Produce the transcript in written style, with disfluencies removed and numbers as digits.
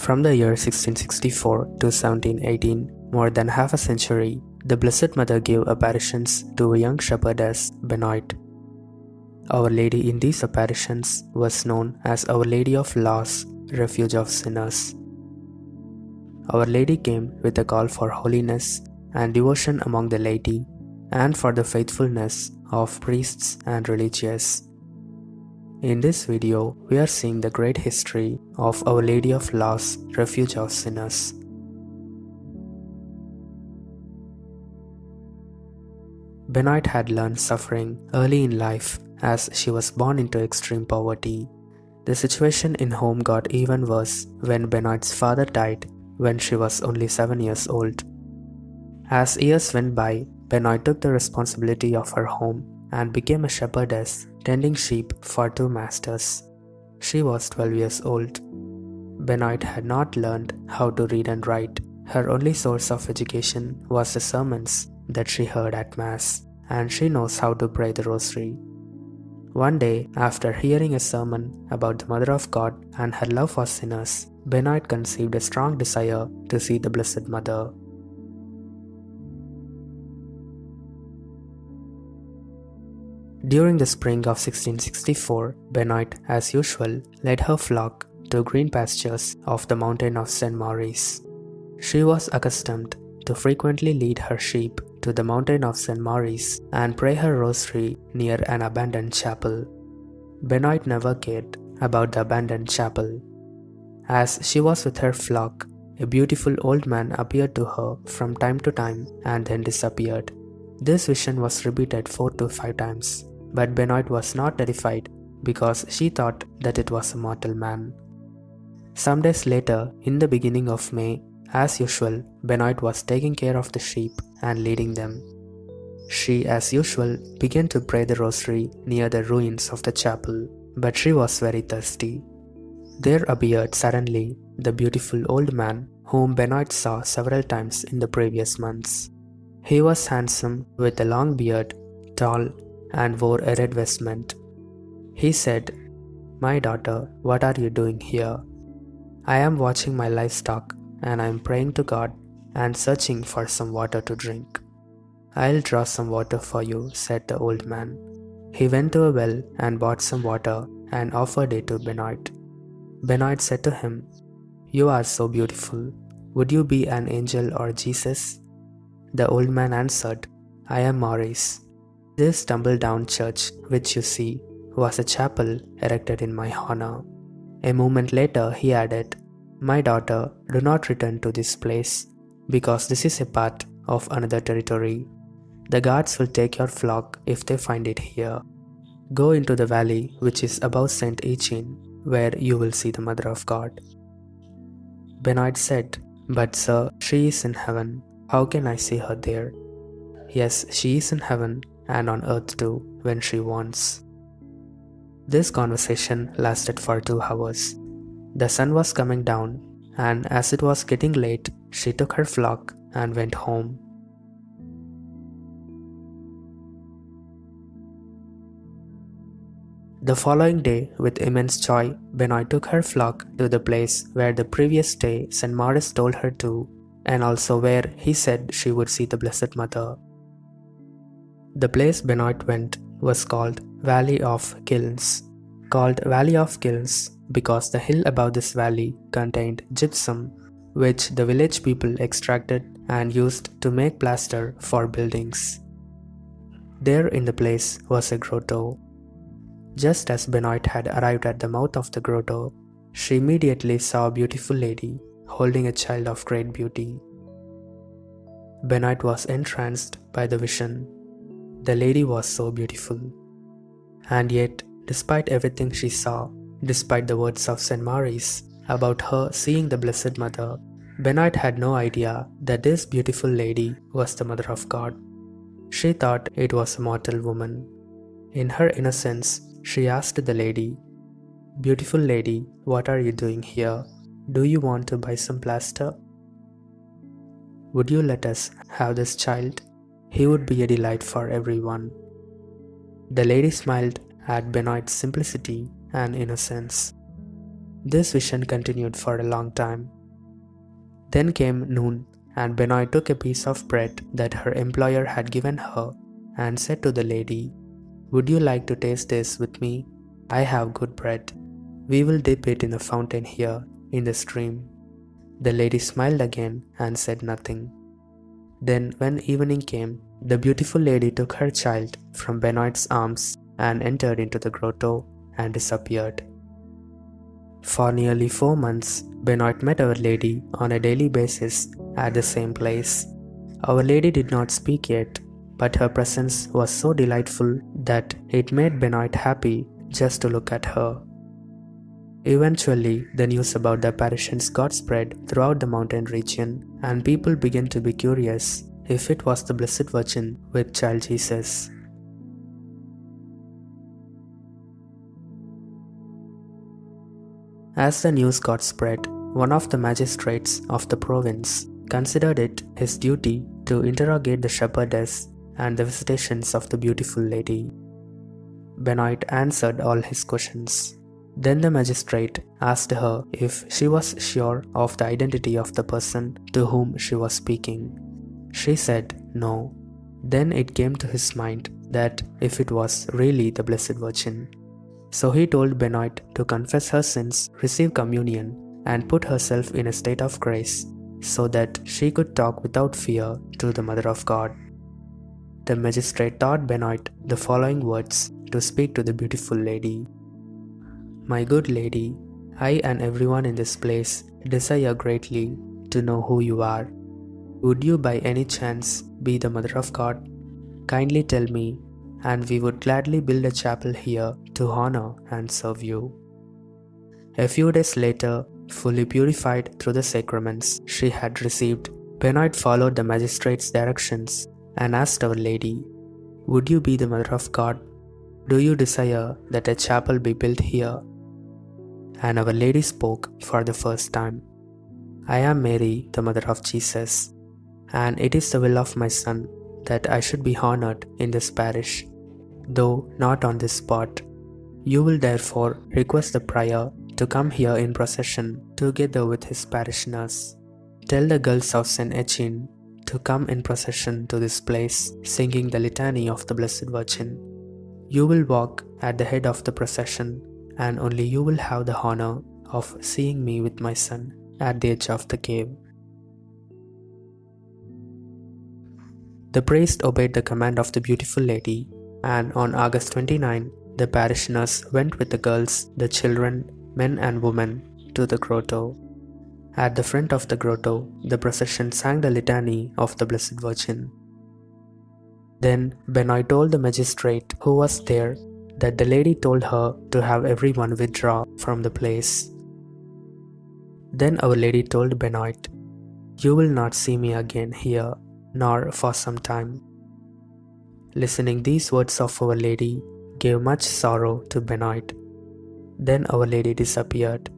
From the year 1664 to 1718, more than half a century, the Blessed Mother gave apparitions to a young shepherdess, Benoite. Our Lady in these apparitions was known as Our Lady of Laus, refuge of sinners. Our Lady came with a call for holiness and devotion among the laity, and for the faithfulness of priests and religious. In this video, we are seeing the great history of Our Lady of Laus, refuge of sinners. Benoite had learned suffering early in life as she was born into extreme poverty. The situation in home got even worse when Benoite's father died when she was only 7 years old. As years went by, Benoite took the responsibility of her home and became a shepherdess, tending sheep for 2 masters. She was 12 years old. Benoite had not learned how to read and write. Her only source of education was the sermons that she heard at Mass, and she knows how to pray the Rosary. One day, after hearing a sermon about the Mother of God and her love for sinners, Benoite conceived a strong desire to see the Blessed Mother. During the spring of 1664, Benoite, as usual, led her flock to green pastures of the mountain of St. Maurice. She was accustomed to frequently lead her sheep to the mountain of St. Maurice and pray her rosary near an abandoned chapel. Benoite never cared about the abandoned chapel. As she was with her flock, a beautiful old man appeared to her from time to time and then disappeared. This vision was repeated 4 to 5 times, but Benoite was not terrified because she thought that it was a mortal man. Some days later, in the beginning of May, as usual, Benoite was taking care of the sheep and leading them. She, as usual, began to pray the rosary near the ruins of the chapel, but she was very thirsty. There appeared suddenly the beautiful old man whom Benoite saw several times in the previous months. He was handsome with a long beard, tall, and wore a red vestment. He said, "My daughter, what are you doing here?" "I am watching my livestock, and I am praying to God and searching for some water to drink." "I'll draw some water for you," said the old man. He went to a well and bought some water and offered it to Benoite. Benoite said to him, "You are so beautiful. Would you be an angel or Jesus?" The old man answered, "I am Maurice. This tumble-down church, which you see, was a chapel erected in my honor." A moment later, he added, "My daughter, do not return to this place, because this is a part of another territory. The guards will take your flock if they find it here. Go into the valley which is above St. Etienne, where you will see the Mother of God." Benoite said, "But sir, she is in heaven. How can I see her there?" "Yes, she is in heaven and on earth too, when she wants." This conversation lasted for 2 hours. The sun was coming down, and as it was getting late, she took her flock and went home. The following day, with immense joy, Benoite took her flock to the place where the previous day St. Maurice told her to, and also where he said she would see the Blessed Mother. The place Benoite went was called Valley of Kilns. Called Valley of Kilns because the hill above this valley contained gypsum, which the village people extracted and used to make plaster for buildings. There in the place was a grotto. Just as Benoite had arrived at the mouth of the grotto, she immediately saw a beautiful lady holding a child of great beauty. Benoite was entranced by the vision. The lady was so beautiful. And yet, despite everything she saw, despite the words of St. Maurice about her seeing the Blessed Mother, Benoite had no idea that this beautiful lady was the Mother of God. She thought it was a mortal woman. In her innocence, she asked the lady, "Beautiful lady, what are you doing here? Do you want to buy some plaster? Would you let us have this child? He would be a delight for everyone." The lady smiled at Benoite's simplicity and innocence. This vision continued for a long time. Then came noon, and Benoite took a piece of bread that her employer had given her and said to the lady, "Would you like to taste this with me? I have good bread. We will dip it in the fountain here, in the stream." The lady smiled again and said nothing. Then, when evening came, the beautiful lady took her child from Benoite's arms and entered into the grotto and disappeared. For nearly 4 months, Benoite met Our Lady on a daily basis at the same place. Our Lady did not speak yet, but her presence was so delightful that it made Benoite happy just to look at her. Eventually, the news about the apparitions got spread throughout the mountain region, and people began to be curious if it was the Blessed Virgin with Child Jesus. As the news got spread, one of the magistrates of the province considered it his duty to interrogate the shepherdess and the visitations of the beautiful lady. Benoite answered all his questions. Then the magistrate asked her if she was sure of the identity of the person to whom she was speaking. She said no. Then it came to his mind that if it was really the Blessed Virgin. So he told Benoite to confess her sins, receive communion, and put herself in a state of grace so that she could talk without fear to the Mother of God. The magistrate taught Benoite the following words to speak to the beautiful lady. "My good lady, I and everyone in this place desire greatly to know who you are. Would you by any chance be the Mother of God? Kindly tell me, and we would gladly build a chapel here to honor and serve you." A few days later, fully purified through the sacraments she had received, Benoite followed the magistrate's directions and asked Our Lady, "Would you be the Mother of God? Do you desire that a chapel be built here?" And Our Lady spoke for the first time. "I am Mary, the Mother of Jesus, and it is the will of my Son that I should be honored in this parish, though not on this spot. You will therefore request the prior to come here in procession together with his parishioners. Tell the girls of St. Etienne to come in procession to this place, singing the litany of the Blessed Virgin. You will walk at the head of the procession, and only you will have the honor of seeing me with my son at the edge of the cave." The priest obeyed the command of the beautiful lady, and on August 29, the parishioners went with the girls, the children, men and women, to the grotto. At the front of the grotto, the procession sang the litany of the Blessed Virgin. Then Benoite told the magistrate who was there that the lady told her to have everyone withdraw from the place. Then Our Lady told Benoite, "You will not see me again here, nor for some time." Listening these words of Our Lady gave much sorrow to Benoite. Then Our Lady disappeared.